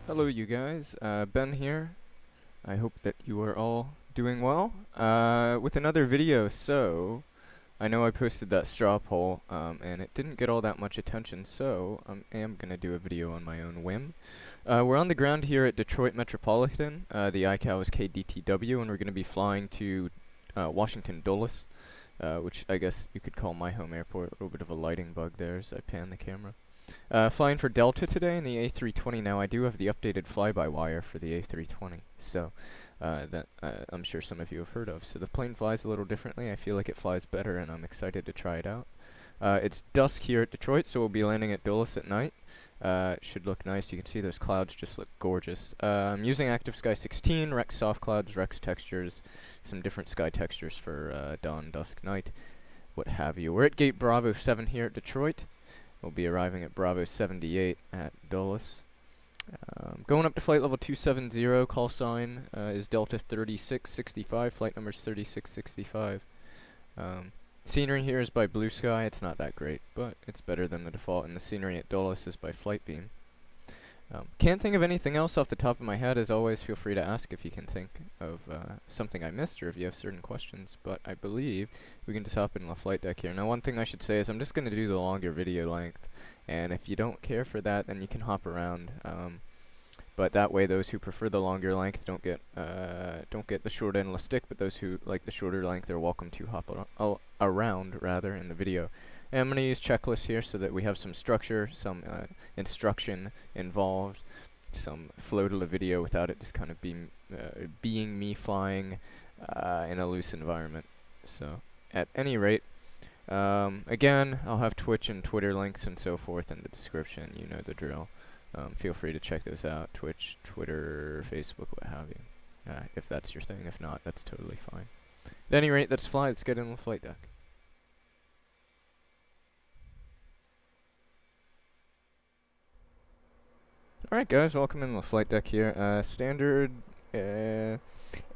Hello you guys, Ben here. I hope that you are all doing well with another video. So, I know I posted that straw poll and it didn't get all that much attention, so I am going to do a video on my own whim. We're on the ground here at Detroit Metropolitan. The ICAO is KDTW, and we're going to be flying to Washington Dulles, which I guess you could call my home airport. A little bit of a lighting bug there as I pan the camera. Flying for Delta today in the A320. Now I do have the updated fly-by-wire for the A320, so that I'm sure some of you have heard of. So the plane flies a little differently. I feel like it flies better, and I'm excited to try it out. It's dusk here at Detroit, so we'll be landing at Dulles at night. It should look nice. You can see those clouds just look gorgeous. I'm using Active Sky 16, Rex soft clouds, Rex textures, some different sky textures for dawn, dusk, night, what have you. We're at Gate Bravo 7 here at Detroit. We'll be arriving at Bravo 78 at Dulles. Going up to flight level 270, call sign is Delta 3665, flight number is 3665. Scenery here is by Blue Sky. It's not that great, but it's better than the default, and the scenery at Dulles is by Flightbeam. Can't think of anything else off the top of my head. As always, feel free to ask if you can think of something I missed or if you have certain questions, but I believe we can just hop in the flight deck here. Now, one thing I should say is I'm just going to do the longer video length, and if you don't care for that, then you can hop around. But that way, those who prefer the longer length don't get the short end of the stick, but those who like the shorter length are welcome to hop around rather in the video. And I'm going to use checklists here so that we have some structure, some instruction involved, some flow to the video without it just kind of being me flying in a loose environment. So, at any rate, again, I'll have Twitch and Twitter links and so forth in the description. You know the drill. Feel free to check those out. Twitch, Twitter, Facebook, what have you. If that's your thing. If not, that's totally fine. At any rate, let's fly. Let's get in the flight deck. Alright guys, welcome in the flight deck here. Standard Airbus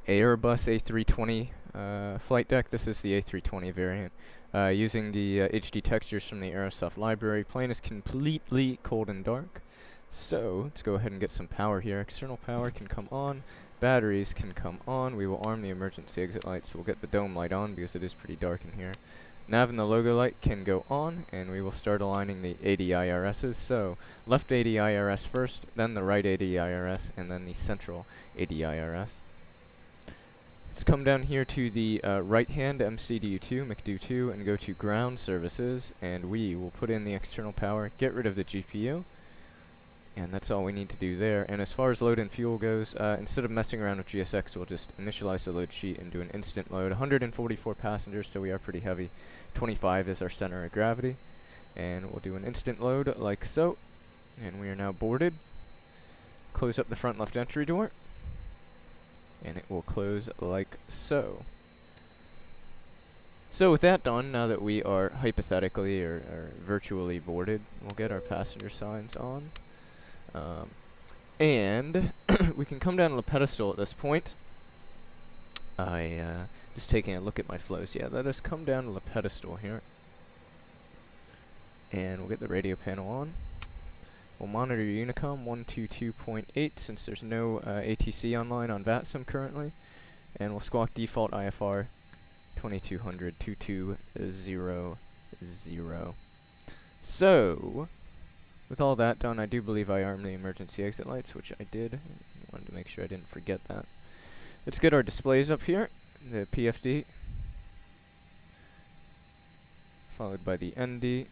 A320 flight deck. This is the A320 variant. Using the HD textures from the Aerosoft library. Plane is completely cold and dark. So, let's go ahead and get some power here. External power can come on. Batteries can come on. We will arm the emergency exit light, so we'll get the dome light on because it is pretty dark in here. Nav and the logo light can go on, and we will start aligning the ADIRSs. So, left ADIRS first, then the right ADIRS, and then the central ADIRS. Let's come down here to the right-hand MCDU2, McDU2, and go to ground services, and we will put in the external power, get rid of the GPU, and that's all we need to do there. And as far as load and fuel goes, instead of messing around with GSX, we'll just initialize the load sheet and do an instant load. 144 passengers, so we are pretty heavy. 25 is our center of gravity. And we'll do an instant load like so. And we are now boarded. Close up the front left entry door. And it will close like so. So with that done, now that we are hypothetically or virtually boarded, we'll get our passenger signs on. And we can come down to the pedestal at this point. Just taking a look at my flows. Yeah, let us come down to the pedestal here. And we'll get the radio panel on. We'll monitor Unicom 122.8 since there's no ATC online on VATSIM currently. And we'll squawk default IFR 2200 2200. So, with all that done, I do believe I armed the emergency exit lights, which I did. Wanted to make sure I didn't forget that. Let's get our displays up here. The PFD, followed by the ND.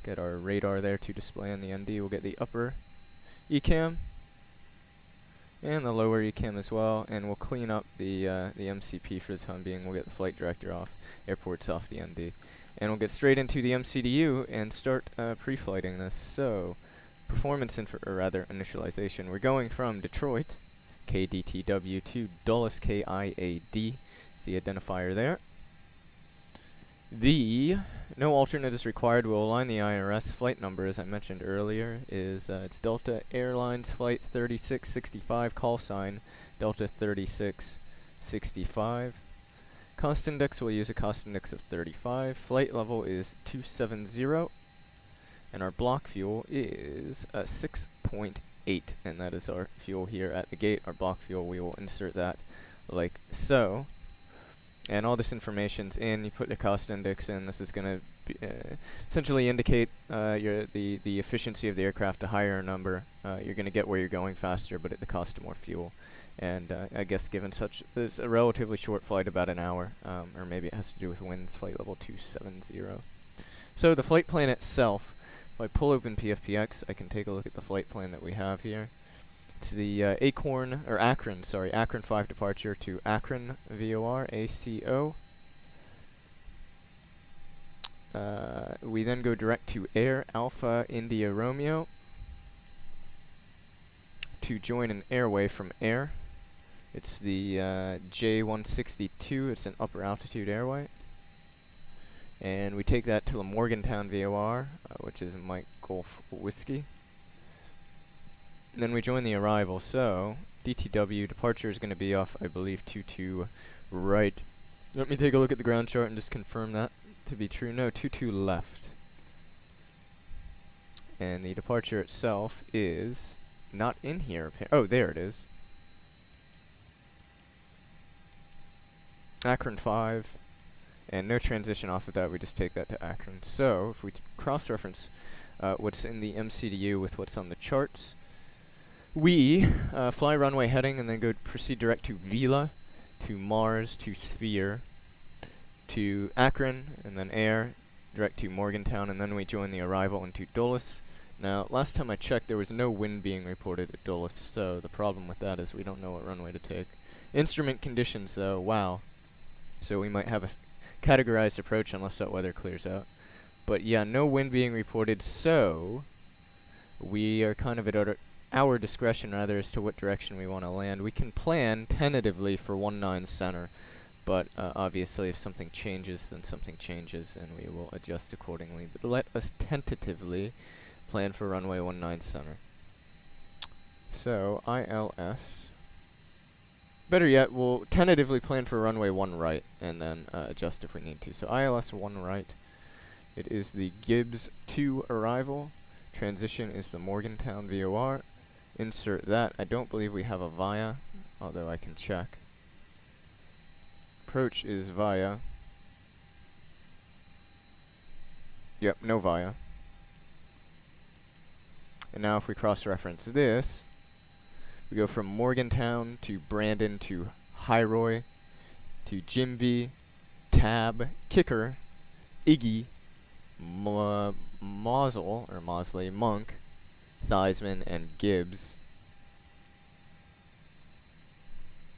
Get our radar there to display on the ND. We'll get the upper ECAM and the lower ECAM as well, and we'll clean up the MCP for the time being. We'll get the flight director off, airports off the ND. And we'll get straight into the MCDU and start pre-flighting this. So, performance or rather initialization. We're going from Detroit, KDTW, to Dulles, KIAD, the identifier there. No alternate is required. We'll align the IRS. Flight number, as I mentioned earlier, is it's Delta Airlines Flight 3665, call sign Delta 3665. Cost index, we'll use a cost index of 35. Flight level is 270. and our block fuel is 6.8, and that is our fuel here at the gate. Our block fuel, we will insert that like so. And all this information's in. You put the cost index in. This is going to essentially indicate the efficiency of the aircraft. A higher number, you're going to get where you're going faster, but at the cost of more fuel. And I guess given such, it's a relatively short flight, about an hour, or maybe it has to do with winds, flight level 270. So the flight plan itself, if I pull open PFPX, I can take a look at the flight plan that we have here. It's the Akron 5 departure to Akron, VOR, ACO. We then go direct to Air Alpha India Romeo to join an airway from Air. It's the J162, it's an upper altitude airway. And we take that to the Morgantown VOR, which is Mike Golf Whiskey. And then we join the arrival, so DTW departure is going to be off, I believe, 22 right. Let me take a look at the ground chart and just confirm that to be true. No, 22 left. And the departure itself is not in here. Oh, there it is. Akron 5. And no transition off of that, we just take that to Akron. So, if we cross-reference what's in the MCDU with what's on the charts, we fly runway heading and then proceed direct to Vila, to Mars, to Sphere, to Akron, and then Air, direct to Morgantown, and then we join the arrival into Dulles. Now, last time I checked, there was no wind being reported at Dulles, so the problem with that is we don't know what runway to take. Instrument conditions, though, wow. So we might have a categorized approach unless that weather clears out. But yeah, no wind being reported, so we are kind of at our discretion rather as to what direction we want to land. We can plan tentatively for 19 center, but obviously if something changes, then something changes and we will adjust accordingly. But let us tentatively plan for runway 19 center. So ILS, better yet, we'll tentatively plan for runway 1 right and then adjust if we need to. So ILS 1 right, it is the Gibbs 2 arrival. Transition is the Morgantown VOR. Insert that. I don't believe we have a VIA, although I can check. Approach is VIA. Yep, no VIA. And now if we cross-reference this, we go from Morgantown to Brandon to Highroy to Jimby, Tab, Kicker, Iggy, Mosley, Monk, Theismann, and Gibbs.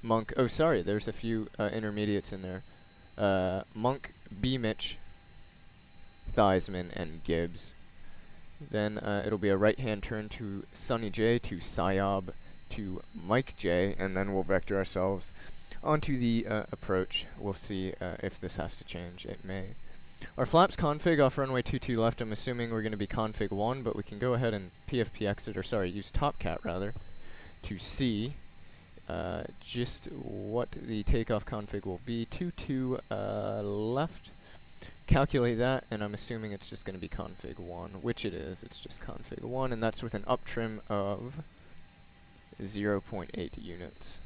Monk, oh sorry, there's a few intermediates in there. Monk, Beamich, Theismann, and Gibbs. Then it'll be a right-hand turn to Sonny J, to Syab, to Mike J, and then we'll vector ourselves onto the approach. We'll see if this has to change. It may. Our flaps config off runway 22 left, I'm assuming we're going to be config 1, but we can go ahead and PFP exit, or sorry, use TopCat rather, to see just what the takeoff config will be. 22 left, calculate that, and I'm assuming it's just going to be config 1, which it is. It's just config 1, and that's with an up trim of 0.8 units.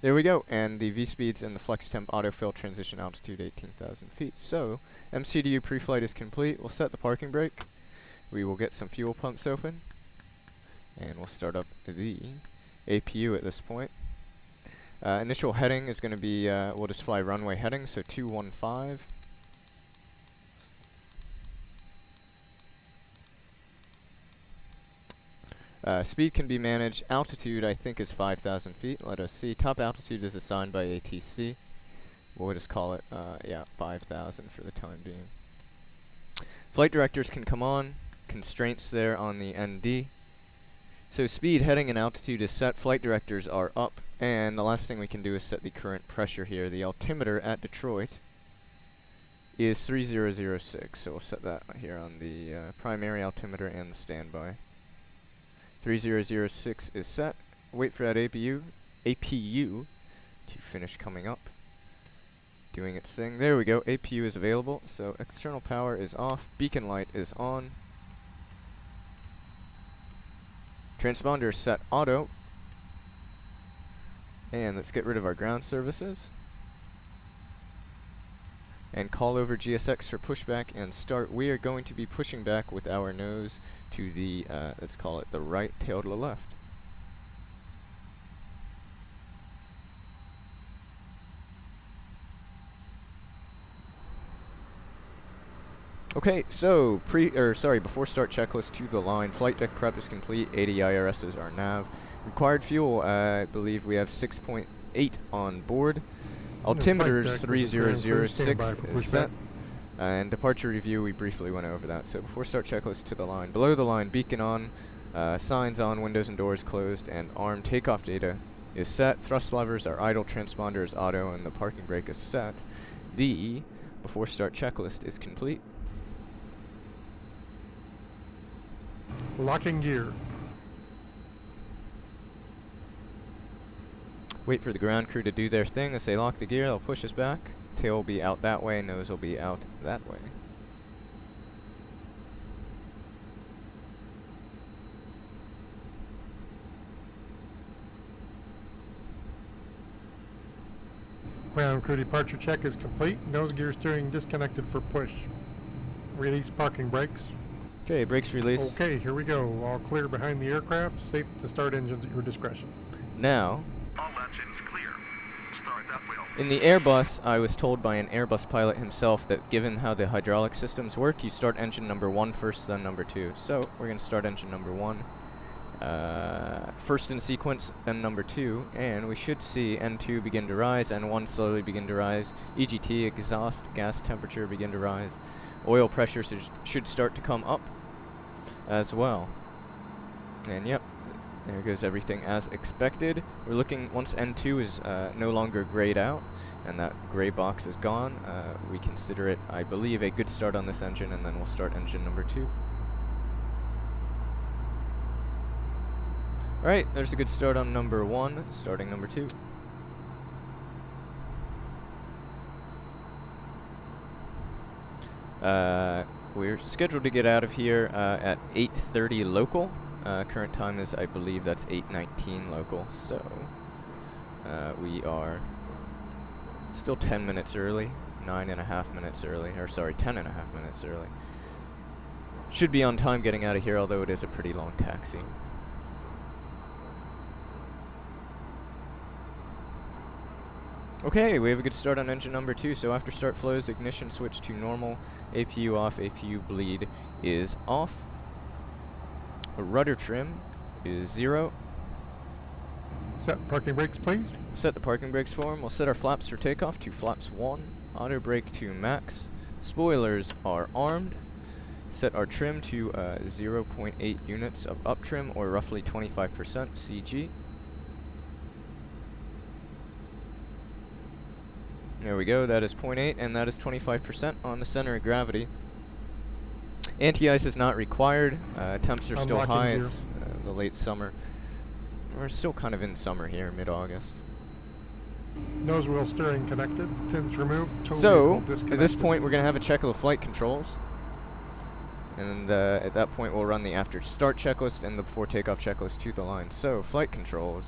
There we go, and the V-speeds and the flex temp autofill transition altitude 18,000 feet. So, MCDU pre-flight is complete. We'll set the parking brake. We will get some fuel pumps open, and we'll start up the APU at this point. Initial heading is going to be, we'll just fly runway heading, so 215. Speed can be managed. Altitude, I think, is 5,000 feet. Let us see. Top altitude is assigned by ATC. We'll just call it, 5,000 for the time being. Flight directors can come on. Constraints there on the ND. So speed, heading, and altitude is set. Flight directors are up. And the last thing we can do is set the current pressure here. The altimeter at Detroit is 3006. So we'll set that here on the primary altimeter and the standby. 3006 is set. Wait for that APU to finish coming up, doing its thing. There we go. APU is available. So external power is off. Beacon light is on. Transponder set auto. And let's get rid of our ground services. And call over GSX for pushback and start. We are going to be pushing back with our nose to the, let's call it the right, tail to the left. Okay, so before start checklist to the line. Flight deck prep is complete. 80 IRSs are nav. Required fuel, I believe we have 6.8 on board. Altimeters 3006 is set. And departure review, we briefly went over that. So before start checklist to the line. Below the line, beacon on, signs on, windows and doors closed, and arm takeoff data is set. Thrust levers are idle, transponder is auto, and the parking brake is set. The before start checklist is complete. Locking gear. Wait for the ground crew to do their thing. As they lock the gear, they'll push us back. Tail will be out that way, nose will be out that way. Ground crew departure check is complete. Nose gear steering disconnected for push. Release parking brakes. Okay, brakes released. Okay, here we go. All clear behind the aircraft. Safe to start engines at your discretion. Now, all engines clear. Start that wheel. In the Airbus, I was told by an Airbus pilot himself that given how the hydraulic systems work, you start engine number 1 first, then number 2. So, we're going to start engine number 1 first in sequence, then number 2, and we should see N2 begin to rise, N1 slowly begin to rise, EGT, exhaust gas temperature begin to rise, oil pressure should start to come up as well. And yep, there goes everything as expected. We're looking, once N2 is no longer grayed out, and that gray box is gone, we consider it, I believe, a good start on this engine, and then we'll start engine number 2. Alright, there's a good start on number 1, starting number 2. We're scheduled to get out of here at 8:30 local. Current time is, I believe, that's 8:19 local, so we are still 10 minutes early, 9.5 minutes early, or sorry, 10.5 minutes early. Should be on time getting out of here, although it is a pretty long taxi. Okay, we have a good start on engine number 2, so after start flows, ignition switch to normal, APU off, APU bleed is off. Rudder trim is 0. Set parking brakes, please. Set the parking brakes for him. We'll set our flaps for takeoff to flaps 1. Auto brake to max. Spoilers are armed. Set our trim to 0.8 units of up trim, or roughly 25% CG. There we go, that is 0.8, and that is 25% on the center of gravity. Anti-ice is not required. Temps are still high. It's the late summer. We're still kind of in summer here, mid-August. Nose wheel steering connected, pins removed, tow So, vehicle disconnected. at this point, we're going to have a check of the flight controls. And at that point, we'll run the after start checklist and the before takeoff checklist to the line. So, flight controls.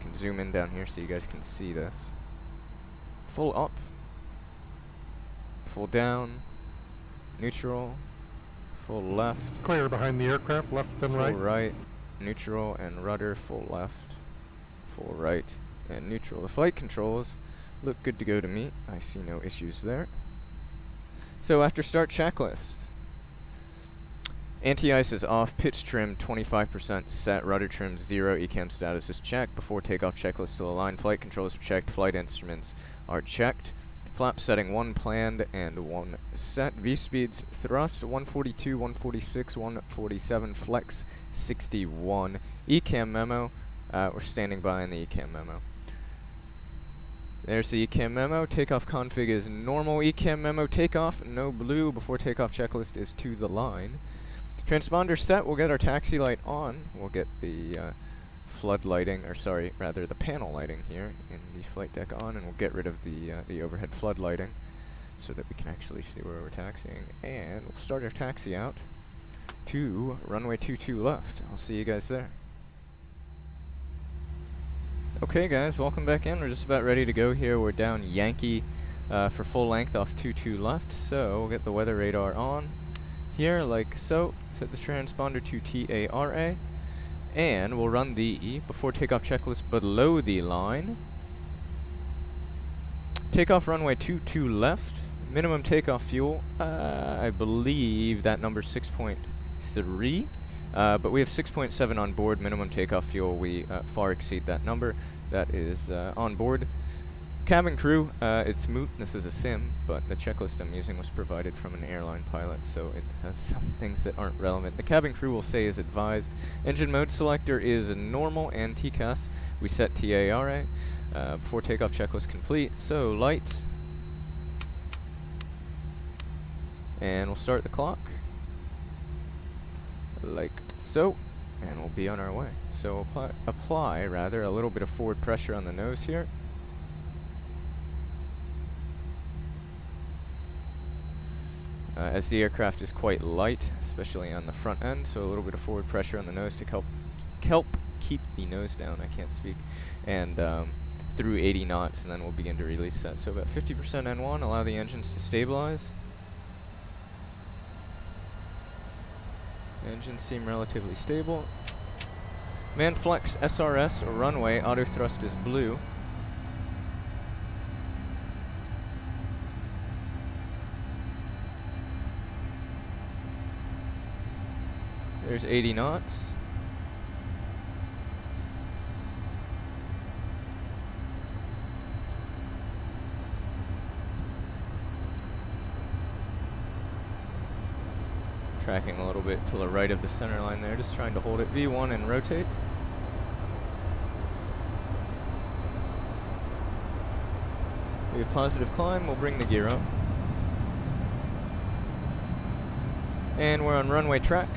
I can zoom in down here so you guys can see this. Full up, full down, neutral, full left, Clear behind the aircraft, left and full right. right, neutral and rudder, full left, full right, and neutral. The flight controls look good to go to me. I see no issues there. So after start checklist, anti-ice is off, pitch trim 25% set, rudder trim 0, ECAM status is checked, before takeoff checklist to the line, flight controls are checked, flight instruments are checked. Flap setting 1 planned and 1 set. V-speeds thrust 142, 146, 147, flex 61. ECAM memo, we're standing by in the ECAM memo. There's the ECAM memo. Takeoff config is normal. ECAM memo takeoff, no blue. Before takeoff checklist is to the line. Transponder set, we'll get our taxi light on. We'll get the flood lighting, or sorry, rather the panel lighting here in the flight deck on, and we'll get rid of the overhead flood lighting so that we can actually see where we're taxiing. And we'll start our taxi out. to runway 22 left. I'll see you guys there. Okay guys, welcome back in. We're just about ready to go here. We're down Yankee for full length off 22 left, so we'll get the weather radar on here like so. Set the transponder to TARA, and we'll run the before takeoff checklist below the line. Takeoff runway 22 left. Minimum takeoff fuel, I believe that number's 6.3. But we have 6.7 on board. Minimum takeoff fuel, we far exceed that number. That is on board. Cabin crew, it's moot. This is a sim, but the checklist I'm using was provided from an airline pilot, so it has some things that aren't relevant. The cabin crew will say as advised. Engine mode selector is normal and TCAS. We set TARA. Before takeoff checklist complete. So lights. And we'll start the clock. Like so, and we'll be on our way. So apply a little bit of forward pressure on the nose here. As the aircraft is quite light, especially on the front end, so a little bit of forward pressure on the nose to help keep the nose down. I can't speak. And through 80 knots, and then we'll begin to release that. So about 50% N1, allow the engines to stabilize. Engines seem relatively stable. Manflex SRS or runway, auto thrust is blue. There's 80 knots. Tracking a little bit to the right of the center line there, just trying to hold it V1 and rotate. We have positive climb, we'll bring the gear up. And we're on runway track.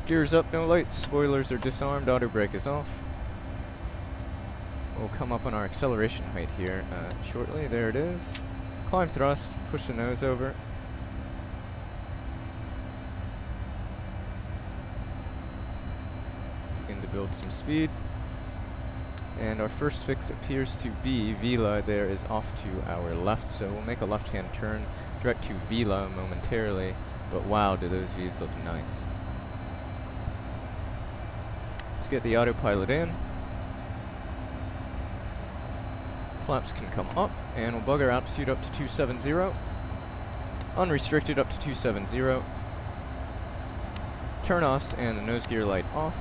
Gears up, no lights, spoilers are disarmed, auto brake is off. We'll come up on our acceleration height here shortly. There it is. Climb thrust, push the nose over. Begin to build some speed. And our first fix appears to be Vila there is off to our left, so we'll make a left-hand turn direct to Vila momentarily. But wow, do those views look nice. Get the autopilot in. Flaps can come up, and we'll bug our altitude up to 270. Unrestricted up to 270. Turn-offs and the nose gear light off.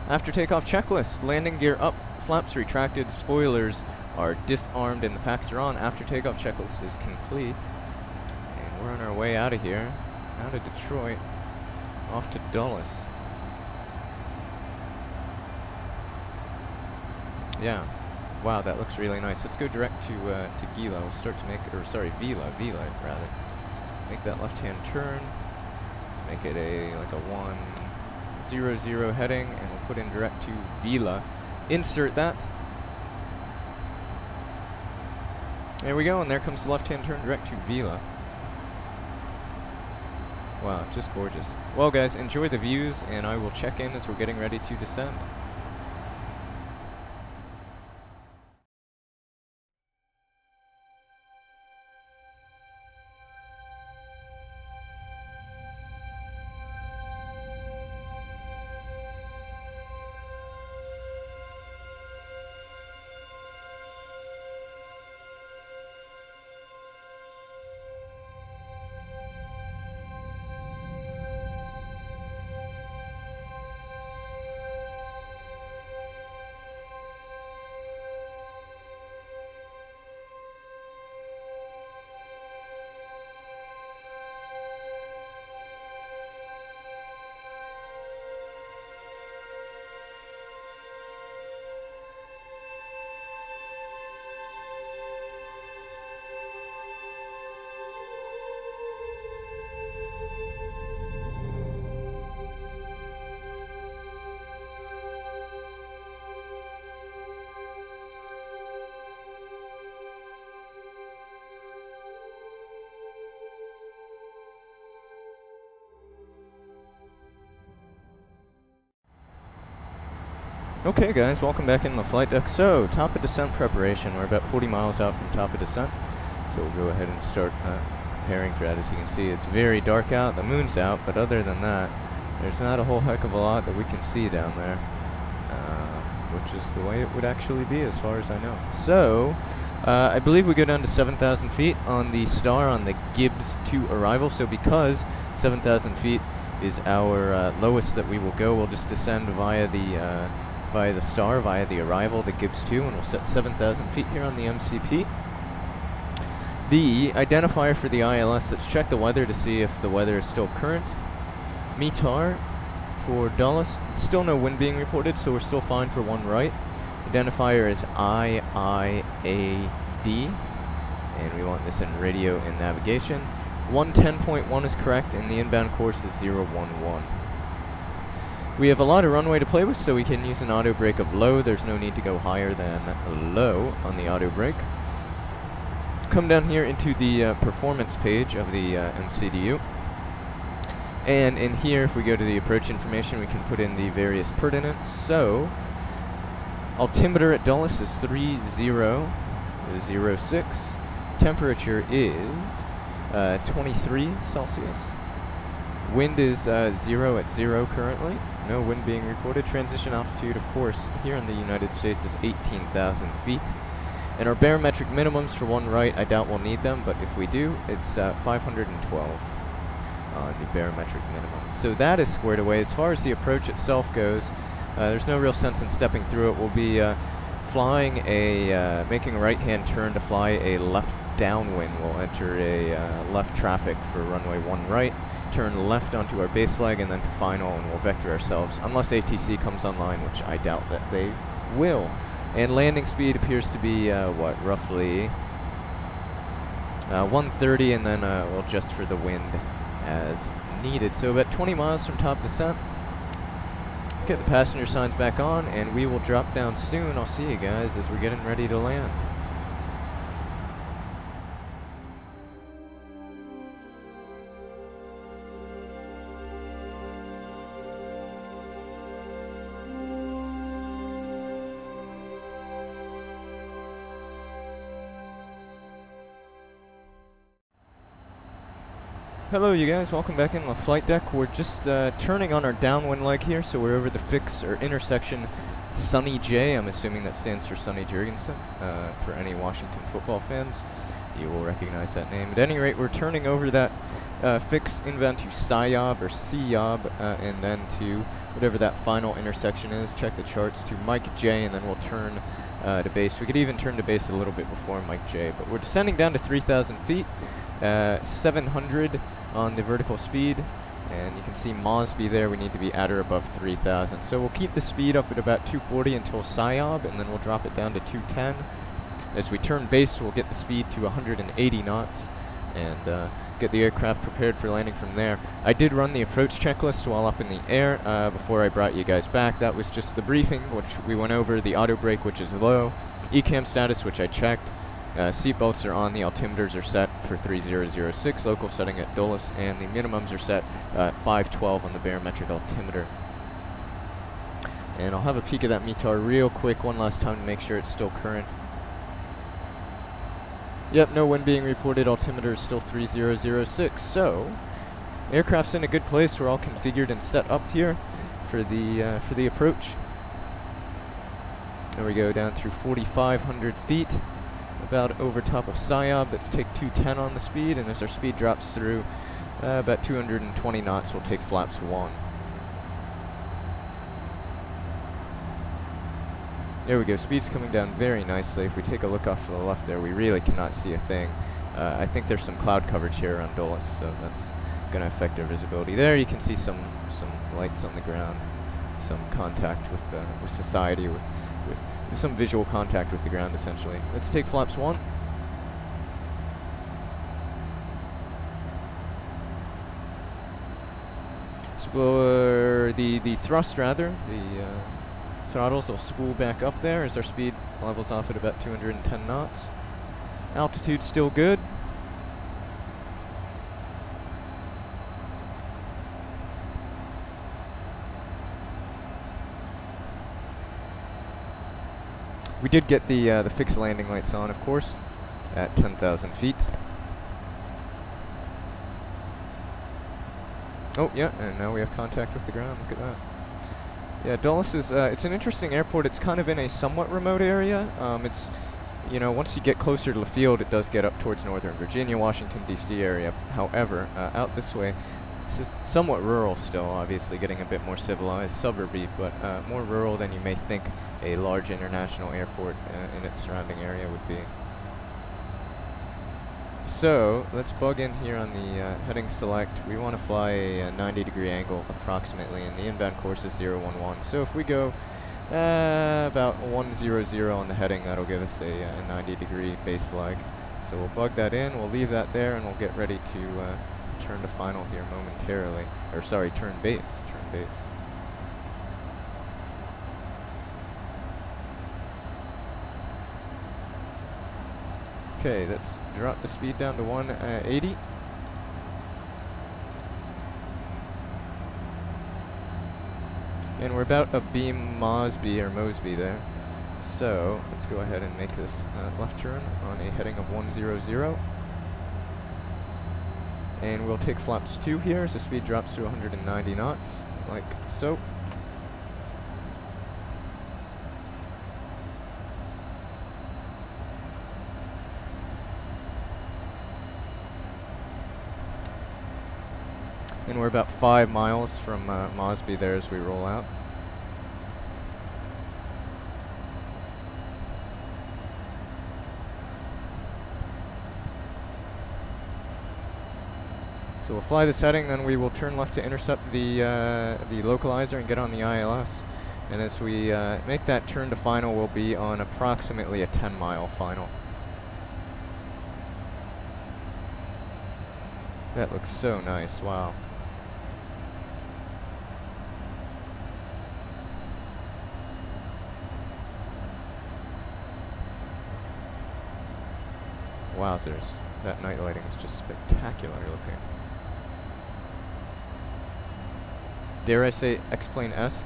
After takeoff checklist, landing gear up, flaps retracted, spoilers are disarmed, and the packs are on. After takeoff checklist is complete. And we're on our way out of here, out of Detroit, off to Dulles. Yeah, wow, that looks really nice. Let's go direct to Gila. We'll start to make, or sorry, Vila rather. Make that left-hand turn. Let's make it like a 100 heading, and we'll put in direct to Vila. Insert that. There we go, and there comes the left-hand turn direct to Vila. Wow, just gorgeous. Well, guys, enjoy the views, and I will check in as we're getting ready to descend. Okay guys, welcome back in the flight deck. So, top of descent preparation. We're about 40 miles out from top of descent. So we'll go ahead and start preparing for that. As you can see, it's very dark out, the moon's out, but other than that, there's not a whole heck of a lot that we can see down there. Which is the way it would actually be as far as I know. So, I believe we go down to 7,000 feet on the Star on the Gibbs 2 arrival. So because 7,000 feet is our lowest that we will go, we'll just descend via the Star, via the arrival, the Gibbs 2, and we'll set 7,000 feet here on the MCP. The identifier for the ILS, let's check the weather to see if the weather is still current. METAR for Dulles, still no wind being reported, so we're still fine for one right. Identifier is IIAD, and we want this in radio and navigation. 110.1 is correct, and the inbound course is 011. We have a lot of runway to play with, so we can use an auto brake of low. There's no need to go higher than low on the auto brake. Come down here into the performance page of the MCDU. And in here, if we go to the approach information, we can put in the various pertinents. So, altimeter at Dulles is 3006. Temperature is 23 Celsius. Wind is 0 at 0 currently. No wind being reported. Transition altitude, of course, here in the United States is 18,000 feet. And our barometric minimums for one right, I doubt we'll need them, but if we do, it's 512 on the barometric minimum. So that is squared away. As far as the approach itself goes, there's no real sense in stepping through it. We'll be flying making a right-hand turn to fly a left downwind. We'll enter a left traffic for runway 1 right, turn left onto our base leg, and then to final, and we'll vector ourselves, unless ATC comes online, which I doubt that they will. And landing speed appears to be, roughly 130, and then we'll adjust for the wind as needed. So about 20 miles from top descent. Get the passenger signs back on, and we will drop down soon. I'll see you guys as we're getting ready to land. Hello you guys, welcome back in the flight deck. We're just turning on our downwind leg here, so we're over the fix or intersection Sonny J. I'm assuming that stands for Sonny Jurgensen. For any Washington football fans, you will recognize that name. At any rate, we're turning over that fix inbound to SIOB or CYOB, and then to whatever that final intersection is. Check the charts to Mike J, and then we'll turn to base. We could even turn to base a little bit before Mike J, but we're descending down to 3,000 feet, 700 on the vertical speed, and you can see Mosby there. We need to be at or above 3,000. So we'll keep the speed up at about 240 until SIOB, and then we'll drop it down to 210. As we turn base, we'll get the speed to 180 knots, and get the aircraft prepared for landing from there. I did run the approach checklist while up in the air before I brought you guys back. That was just the briefing, which we went over, the auto brake, which is low, ECAM status, which I checked. Seatbelts are on, the altimeters are set for 3006, local setting at Dulles, and the minimums are set 512 on the barometric altimeter. And I'll have a peek at that METAR real quick one last time to make sure it's still current. Yep, no wind being reported, altimeter is still 3006, so aircraft's in a good place. We're all configured and set up here for the approach. There we go, down through 4,500 feet. About over top of SIOB. Let's take 210 on the speed, and as our speed drops through about 220 knots, we'll take flaps 1. There we go, speed's coming down very nicely. If we take a look off to the left there, we really cannot see a thing. I think there's some cloud coverage here around Dulles, so that's going to affect our visibility. There you can see some lights on the ground, some contact with society, with some visual contact with the ground, essentially. Let's take flaps 1. So the thrust, rather, the throttles will spool back up there as our speed levels off at about 210 knots. Altitude still good. We did get the fixed landing lights on, of course, at 10,000 feet. Oh, yeah, and now we have contact with the ground. Look at that. Yeah, Dulles is, it's an interesting airport. It's kind of in a somewhat remote area. It's, you know, once you get closer to the field, it does get up towards Northern Virginia, Washington, D.C. area. However, out this way, it's somewhat rural still, obviously, getting a bit more civilized, suburby, but more rural than you may think a large international airport in its surrounding area would be. So, let's bug in here on the heading select. We want to fly a 90-degree angle approximately, and the inbound course is 011. So if we go about 100 on the heading, that'll give us a 90-degree base lag. So we'll bug that in, we'll leave that there, and we'll get ready to turn to final here momentarily. Or sorry, turn base. Turn base. Okay, let's drop the speed down to 180. And we're about a beam Mosby there. So let's go ahead and make this left turn on a heading of 100. And we'll take flaps 2 here as the speed drops to 190 knots, like so. And we're about 5 miles from Mosby there as we roll out. So we'll fly this heading, then we will turn left to intercept the localizer and get on the ILS. And as we make that turn to final, we'll be on approximately a 10-mile final. That looks so nice, wow. Wowzers, that night lighting is just spectacular looking. Dare I say X-Plane-esque?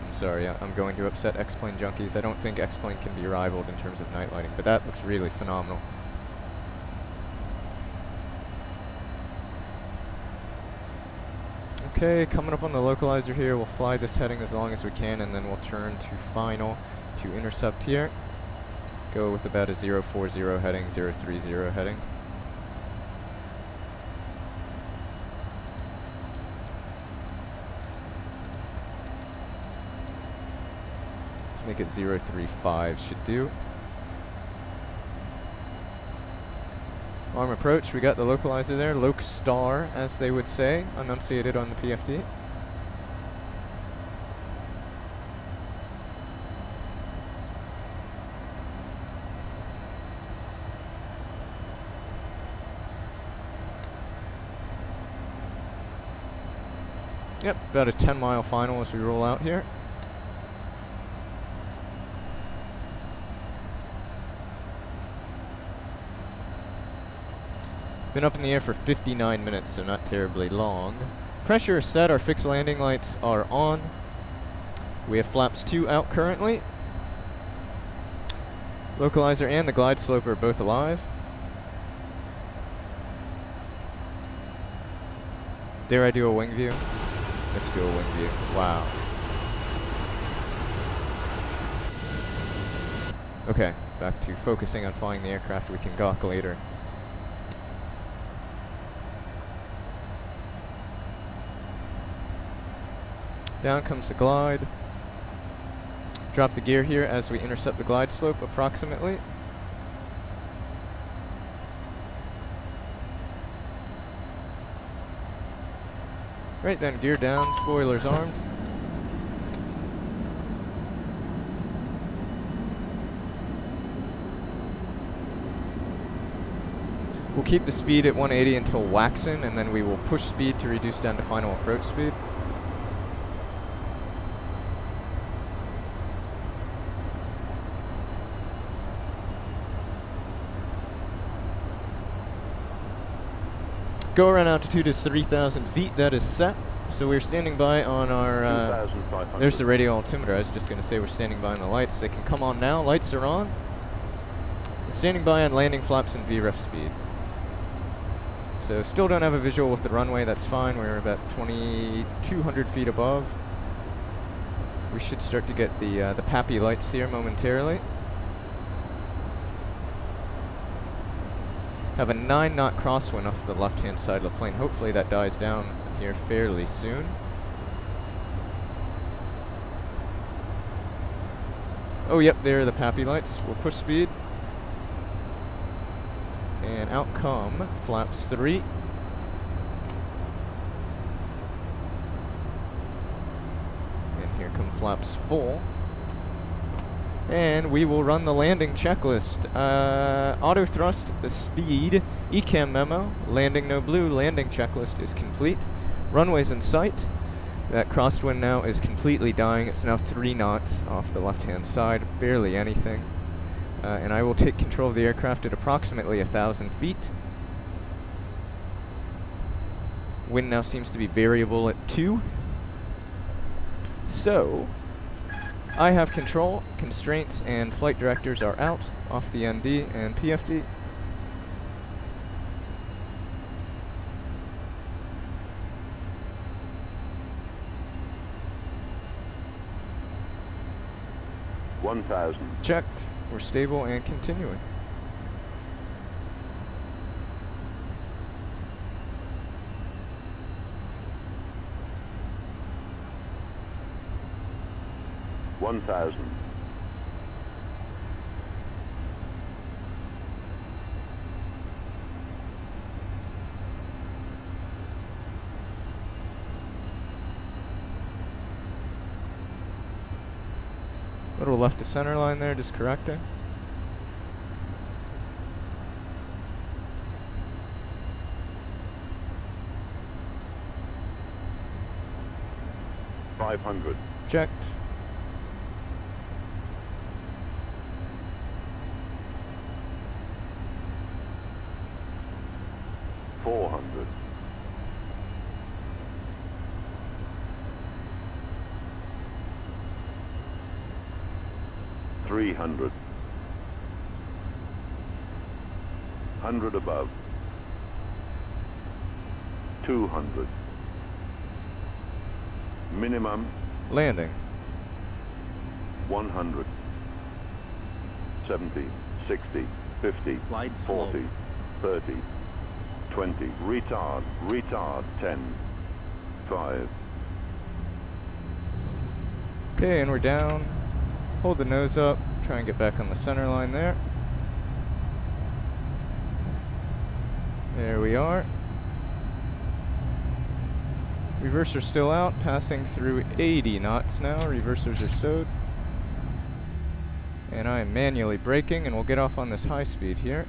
I'm sorry, I'm going to upset X-Plane junkies. I don't think X-Plane can be rivaled in terms of night lighting, but that looks really phenomenal. Okay, coming up on the localizer here, we'll fly this heading as long as we can, and then we'll turn to final to intercept here. Go with about a 040 heading, 030 heading. Make it 035 should do. Arm approach, we got the localizer there, Loc Star as they would say, enunciated on the PFD. Yep, about a 10-mile final as we roll out here. Been up in the air for 59 minutes, so not terribly long. Pressure is set, our fixed landing lights are on. We have flaps 2 out currently. Localizer and the glide slope are both alive. Dare I do a wing view? Let's do a wing view. Wow. Okay, back to focusing on flying the aircraft. We can gawk later. Down comes the glide. Drop the gear here as we intercept the glide slope approximately. Right then, gear down, spoilers armed. We'll keep the speed at 180 until waxing, and then we will push speed to reduce down to final approach speed. Go around altitude is 3,000 feet, that is set. So we're standing by on our, 2,500. there's the radio altimeter. I was just going to say we're standing by on the lights. They can come on now. Lights are on. Standing by on landing flaps and VREF speed. So still don't have a visual with the runway. That's fine. We're about 2,200 feet above. We should start to get the PAPI lights here momentarily. Have a 9-knot crosswind off the left-hand side of the plane. Hopefully that dies down here fairly soon. Oh, yep, there are the PAPI lights. We'll push speed. And out come flaps 3. And here come flaps 4. And we will run the landing checklist. Auto thrust, the speed, ECAM memo, landing no blue, landing checklist is complete. Runway's in sight. That crosswind now is completely dying. It's now 3 knots off the left-hand side, barely anything. And I will take control of the aircraft at approximately 1,000 feet. Wind now seems to be variable at 2. So, I have control, constraints, and flight directors are out off the ND and PFD. Checked. We're stable and continuing. Little left to center line there, just correcting. Checked. $400. 300. 100 above. 200. Minimum. Landing. 100. 70, 60, 50, Flight 40, slow. 30, 20. Retard, retard. 10, 5. Okay, and we're down. Hold the nose up. Try and get back on the center line there. There we are. Reverser's still out, passing through 80 knots now. Reversers are stowed. And I am manually braking, and we'll get off on this high speed here.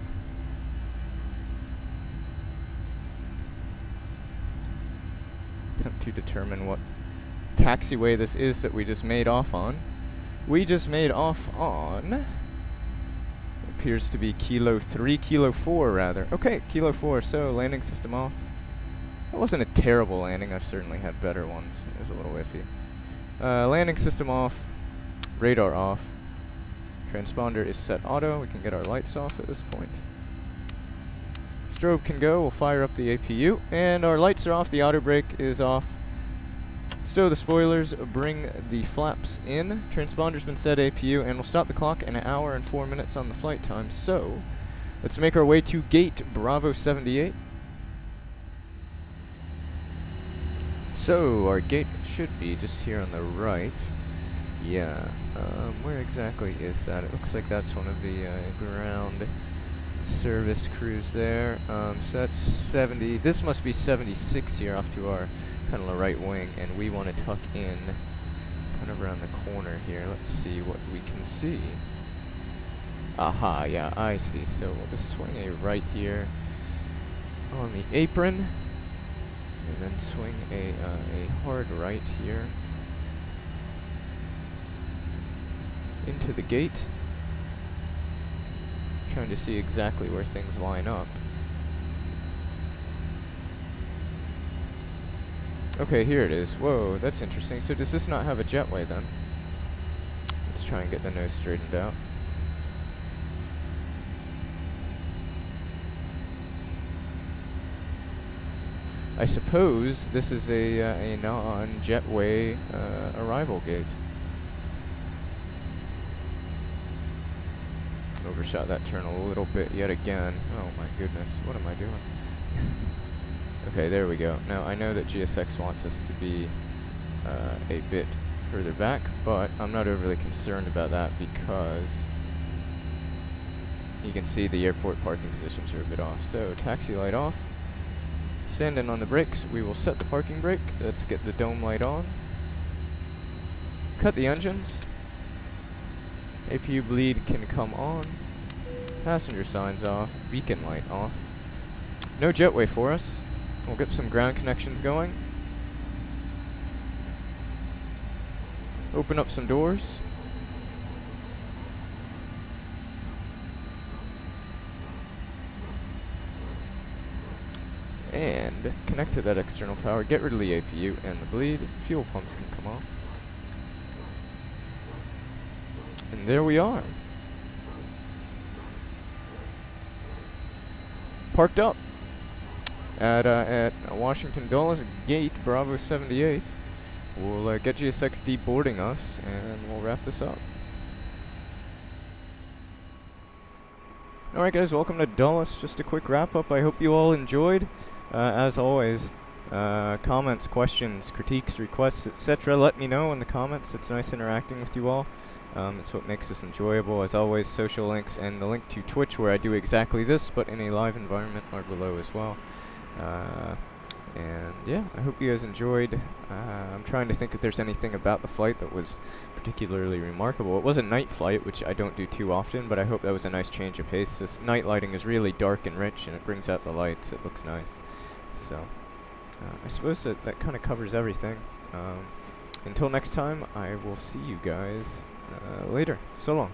Attempt to determine what taxiway this is that we just made off on. We just made off on, appears to be Kilo 3, Kilo 4 rather. Okay, Kilo 4, so landing system off. That wasn't a terrible landing, I've certainly had better ones. It was a little iffy. Landing system off, radar off. Transponder is set auto, we can get our lights off at this point. Strobe can go, we'll fire up the APU, and our lights are off, the auto brake is off. Stow the spoilers, bring the flaps in. Transponder's been set APU, and we'll stop the clock in 1 hour and 4 minutes on the flight time. So, let's make our way to gate Bravo 78. So, our gate should be just here on the right. Yeah, where exactly is that? It looks like that's one of the ground service crews there. So that's 70. This must be 76 here off to our kind of the right wing, and we want to tuck in kind of around the corner here. Let's see what we can see. Aha, yeah, I see. So we'll just swing a right here on the apron, and then swing a hard right here into the gate. Trying to see exactly where things line up. Okay, here it is. Whoa, that's interesting. So does this not have a jetway then? Let's try and get the nose straightened out. I suppose this is a non-jetway arrival gate. Overshot that turn a little bit yet again. Oh my goodness, what am I doing? Okay, there we go. Now I know that GSX wants us to be a bit further back, but I'm not overly concerned about that because you can see the airport parking positions are a bit off. So taxi light off. Stand in on the brakes. We will set the parking brake. Let's get the dome light on. Cut the engines. APU bleed can come on. Passenger signs off. Beacon light off. No jetway for us. We'll get some ground connections going. Open up some doors. And connect to that external power. Get rid of the APU and the bleed. Fuel pumps can come off. And there we are. Parked up at Washington Dulles Gate Bravo 78. We'll get GSX deboarding us and we'll wrap this up. Alright guys, welcome to Dulles. Just a quick wrap up. I hope you all enjoyed. As always, comments, questions, critiques, requests, etc. let me know in the comments. It's nice interacting with you all. It's what makes this enjoyable. As always, social links and the link to Twitch where I do exactly this, but in a live environment, are below as well. And yeah, I hope you guys enjoyed. I'm trying to think if there's anything about the flight that was particularly remarkable. It was a night flight, which I don't do too often, but I hope that was a nice change of pace. This night lighting is really dark and rich, and it brings out the lights. It looks nice. So, I suppose that kind of covers everything. Until next time, I will see you guys later. So long.